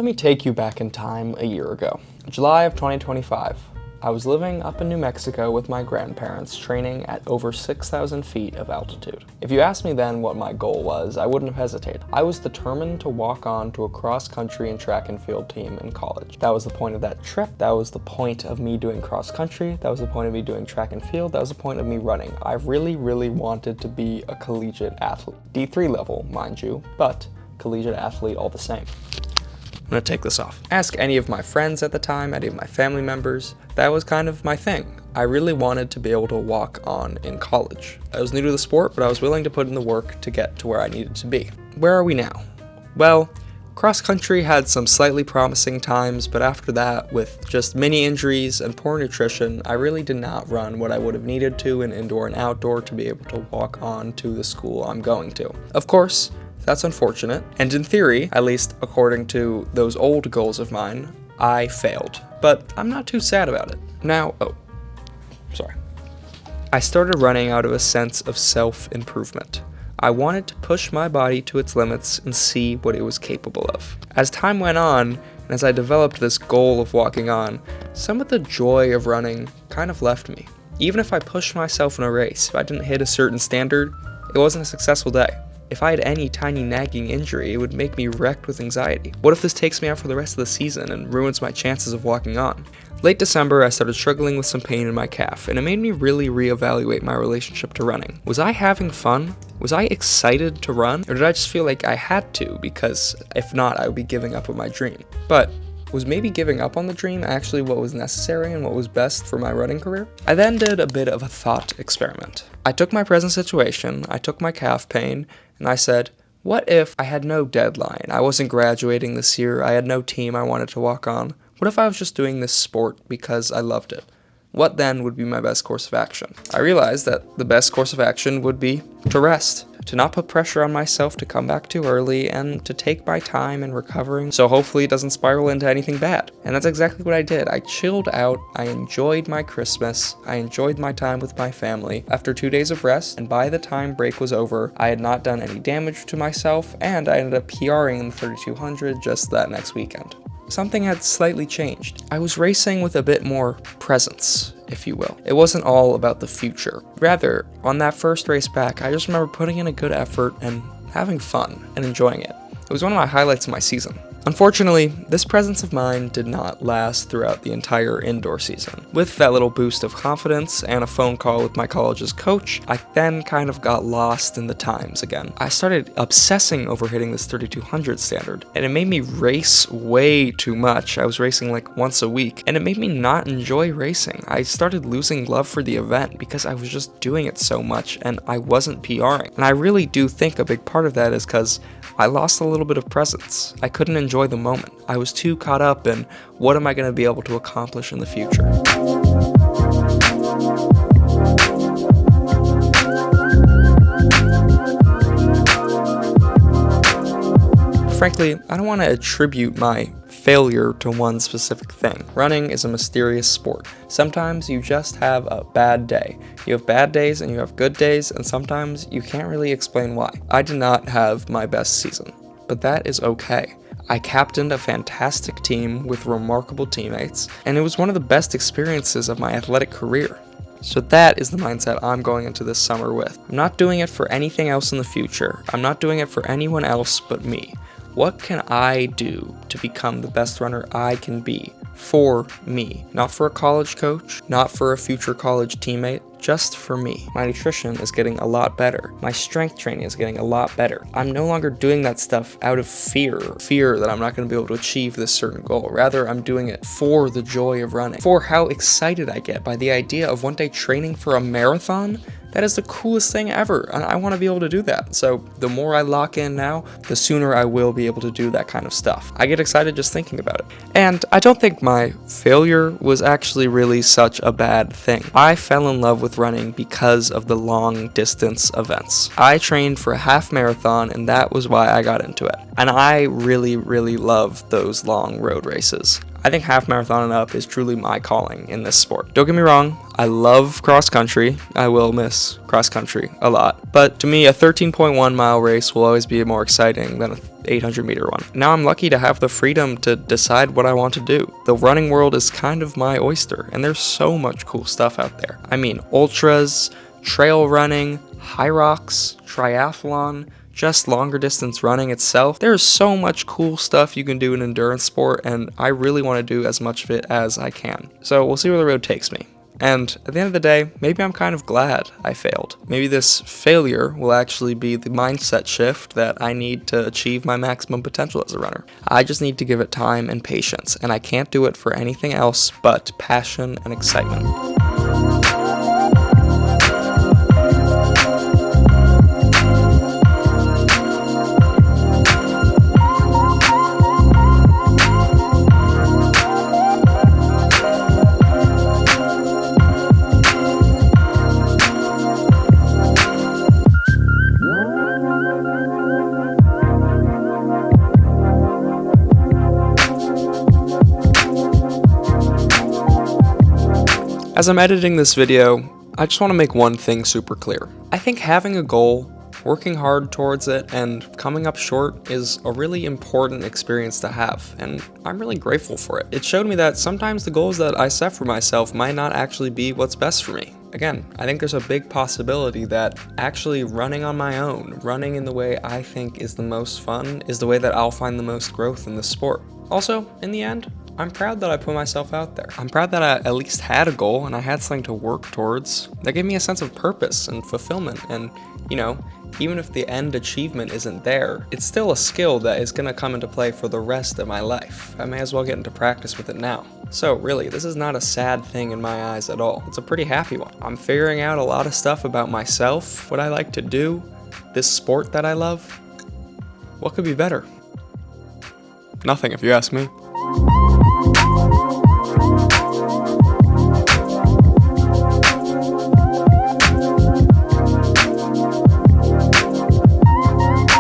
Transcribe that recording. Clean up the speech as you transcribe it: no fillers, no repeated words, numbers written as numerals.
Let me take you back in time a year ago. July of 2025. I was living up in New Mexico with my grandparents, training at over 6,000 feet of altitude. If you asked me then what my goal was, I wouldn't have hesitated. I was determined to walk on to a cross-country and track and field team in college. That was the point of that trip. That was the point of me doing cross-country. That was the point of me doing track and field. That was the point of me running. I really wanted to be a collegiate athlete. D3 level, mind you, but collegiate athlete all the same. I'm gonna take this off. Ask any of my friends at the time, any of my family members. That was kind of my thing. I really wanted to be able to walk on in college. I was new to the sport, but I was willing to put in the work to get to where I needed to be. Where are we now? Well, cross country had some slightly promising times, but after that, with just many injuries and poor nutrition, I really did not run what I would have needed to in indoor and outdoor to be able to walk on to the school I'm going to. Of course, that's unfortunate, and in theory, at least according to those old goals of mine, I failed. But I'm not too sad about it. Now, I started running out of a sense of self-improvement. I wanted to push my body to its limits and see what it was capable of. As time went on, and as I developed this goal of walking on, some of the joy of running kind of left me. Even if I pushed myself in a race, if I didn't hit a certain standard, it wasn't a successful day. If I had any tiny nagging injury, it would make me wrecked with anxiety. What if this takes me out for the rest of the season and ruins my chances of walking on? Late December, I started struggling with some pain in my calf, and it made me really reevaluate my relationship to running. Was I having fun? Was I excited to run? Or did I just feel like I had to, because if not, I would be giving up on my dream? But was maybe giving up on the dream actually what was necessary and what was best for my running career? I then did a bit of a thought experiment. I took my present situation, I took my calf pain, and I said, what if I had no deadline? I wasn't graduating this year, I had no team I wanted to walk on. What if I was just doing this sport because I loved it? What then would be my best course of action? I realized that the best course of action would be to rest, to not put pressure on myself to come back too early, and to take my time in recovering so hopefully it doesn't spiral into anything bad. And that's exactly what I did. I chilled out, I enjoyed my Christmas, I enjoyed my time with my family after 2 days of rest, and by the time break was over, I had not done any damage to myself, and I ended up PRing in the 3200 just that next weekend. Something had slightly changed. I was racing with a bit more presence, if you will. It wasn't all about the future. Rather, on that first race back, I just remember putting in a good effort and having fun and enjoying it. It was one of my highlights of my season. Unfortunately, this presence of mind did not last throughout the entire indoor season. With that little boost of confidence and a phone call with my college's coach, I then kind of got lost in the times again. I started obsessing over hitting this 3200 standard, and it made me race way too much. I was racing like once a week, and it made me not enjoy racing. I started losing love for the event because I was just doing it so much and I wasn't PRing. And I really do think a big part of that is because I lost a little bit of presence. I couldn't enjoy the moment. I was too caught up in what am I going to be able to accomplish in the future. Frankly, I don't want to attribute my failure to one specific thing. Running is a mysterious sport. Sometimes you just have a bad day. You have bad days and you have good days, and sometimes you can't really explain why. I did not have my best season, but that is okay. I captained a fantastic team with remarkable teammates, and it was one of the best experiences of my athletic career. So that is the mindset I'm going into this summer with. I'm not doing it for anything else in the future. I'm not doing it for anyone else but me. What can I do to become the best runner I can be for me? Not for a college coach, not for a future college teammate, just for me. My nutrition is getting a lot better. My strength training is getting a lot better. I'm no longer doing that stuff out of fear that I'm not going to be able to achieve this certain goal. Rather, I'm doing it for the joy of running, for how excited I get by the idea of one day training for a marathon. That is the coolest thing ever, and I want to be able to do that. So the more I lock in now, the sooner I will be able to do that kind of stuff. I get excited just thinking about it. And I don't think my failure was actually really such a bad thing. I fell in love with running because of the long distance events. I trained for a half marathon, and that was why I got into it. And I really love those long road races. I think half marathon and up is truly my calling in this sport. Don't get me wrong, I love cross country. I will miss cross country a lot. But to me, a 13.1 mile race will always be more exciting than an 800 meter one. Now I'm lucky to have the freedom to decide what I want to do. The running world is kind of my oyster, and there's so much cool stuff out there. I mean, ultras, trail running, high rocks, triathlon, just longer distance running itself. There's so much cool stuff you can do in endurance sport, and I really want to do as much of it as I can. So we'll see where the road takes me. And at the end of the day, maybe I'm kind of glad I failed. Maybe this failure will actually be the mindset shift that I need to achieve my maximum potential as a runner. I just need to give it time and patience, and I can't do it for anything else but passion and excitement. As I'm editing this video, I just want to make one thing super clear. I think having a goal, working hard towards it, and coming up short is a really important experience to have, and I'm really grateful for it. It showed me that sometimes the goals that I set for myself might not actually be what's best for me. Again, I think there's a big possibility that actually running on my own, running in the way I think is the most fun, is the way that I'll find the most growth in the sport. Also, in the end, I'm proud that I put myself out there. I'm proud that I at least had a goal and I had something to work towards. That gave me a sense of purpose and fulfillment. And, even if the end achievement isn't there, it's still a skill that is gonna come into play for the rest of my life. I may as well get into practice with it now. So really, this is not a sad thing in my eyes at all. It's a pretty happy one. I'm figuring out a lot of stuff about myself, what I like to do, this sport that I love. What could be better? Nothing, if you ask me.